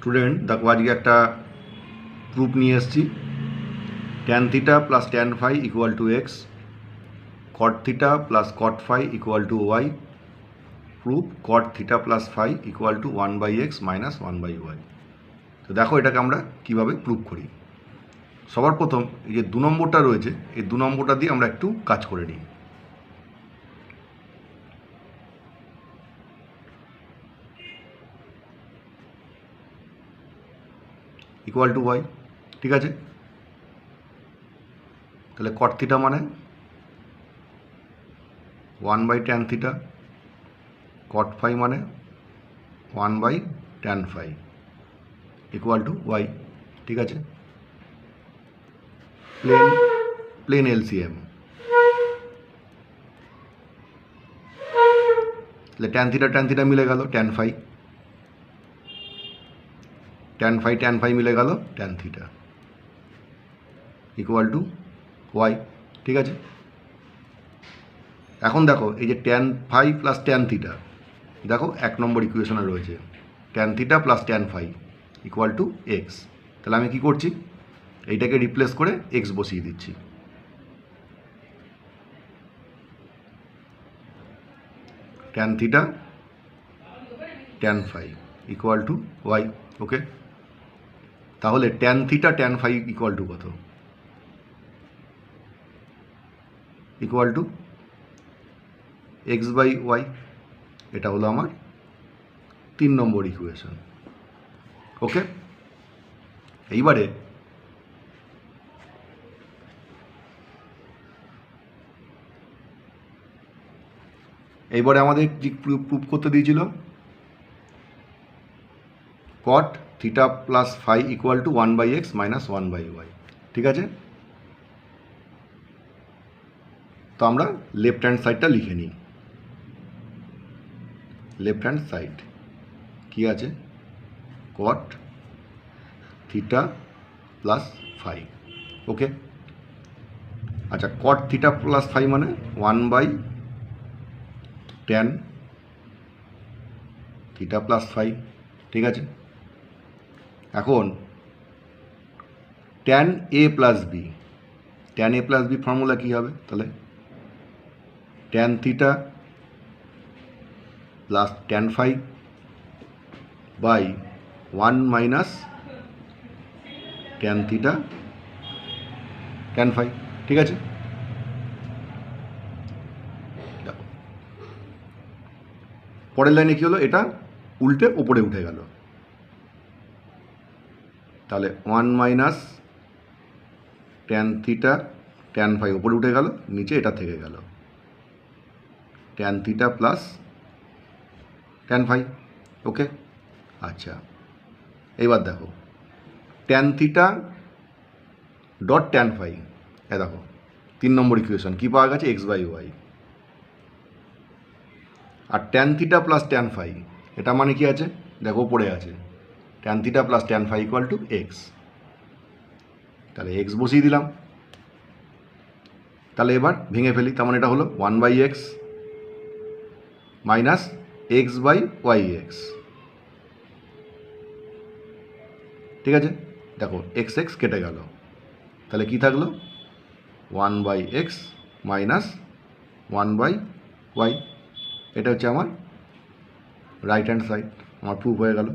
Student দেখো আজকে একটা প্রুফ নিয়ে এসেছি tan theta plus tan phi equal to x, cot theta plus cot phi equal to y, proof cot theta plus phi equal to 1/x minus 1/y। তো দেখো এটাকে আমরা কীভাবে প্রুফ করি। সবার প্রথম এই যে 2 নম্বরটা রয়েছে, এই 2 নম্বরটা দিয়ে আমরা একটু কাজ করে নিই। ইকুয়াল টু ওয়াই, ঠিক আছে। তাহলে কট থিটা মানে 1/tan থিটা, কট ফাই মানে 1/tan phi equal to y, ঠিক আছে। প্লেন এলসিএম, তাহলে ট্যান থিটা মিলে গেল ট্যান ফাই, ট্যান ফাই মিলে গেল tan theta equal to y, ঠিক আছে। এখন দেখো এই যে tan phi plus tan theta, দেখো 1 নম্বর ইকুয়েশনে রয়েছে tan theta plus tan phi equal to x. তাহলে আমি কি করছি, এইটাকে রিপ্লেস করে এক্স বসিয়ে দিচ্ছি। Tan theta tan phi equal to y, okay. তাহলে tan theta tan phi equal to কত? Equal to x/y। এটা হলো আমার 3 নম্বর ইকুয়েশন, ওকে। এইবারে আমাদের যে প্রুফ করতে দিয়েছিল cot theta plus phi equal to 1/x minus 1/y, ঠিক আছে। তো আমরা লেফট হ্যান্ড সাইডটা লিখে নিই। লেফট হ্যান্ড সাইড কি আছে, কট থিটা প্লাস ফাই, ওকে। আচ্ছা, কট থিটা প্লাস ফাই মানে 1/tan থিটা প্লাস ফাই, ঠিক আছে। এখন tan a plus B, tan a plus B formula কী হবে? তাহলে tan theta plus tan phi by 1 minus tan theta tan phi, ঠিক আছে। দেখো পরের লাইনে কী হলো, এটা উল্টে ওপরে উঠে গেল। তাহলে 1 minus tan theta tan phi ওপরে উঠে গেল, নিচে এটা থেকে গেল tan theta plus tan phi, okay. আচ্ছা, এইবার দেখো tan theta dot tan phi, এ দেখো 3 নম্বর ইকুয়েশন কী পাওয়া গেছে, x/y। আর tan theta plus tan phi এটা মানে কি আছে, দেখো পড়ে আছে tan theta plus tan phi equal to x. তাহলে এক্স বসিয়ে দিলাম। তাহলে এবার ভেঙে ফেলি, তার মানে এটা হলো 1/x মাইনাস x/yx, ঠিক আছে। দেখো এক্স এক্স কেটে গেল, তাহলে কি থাকলো 1/x মাইনাস 1/y। এটা হচ্ছে আমার রাইট হ্যান্ড সাইড, আমার প্রুফ হয়ে গেল।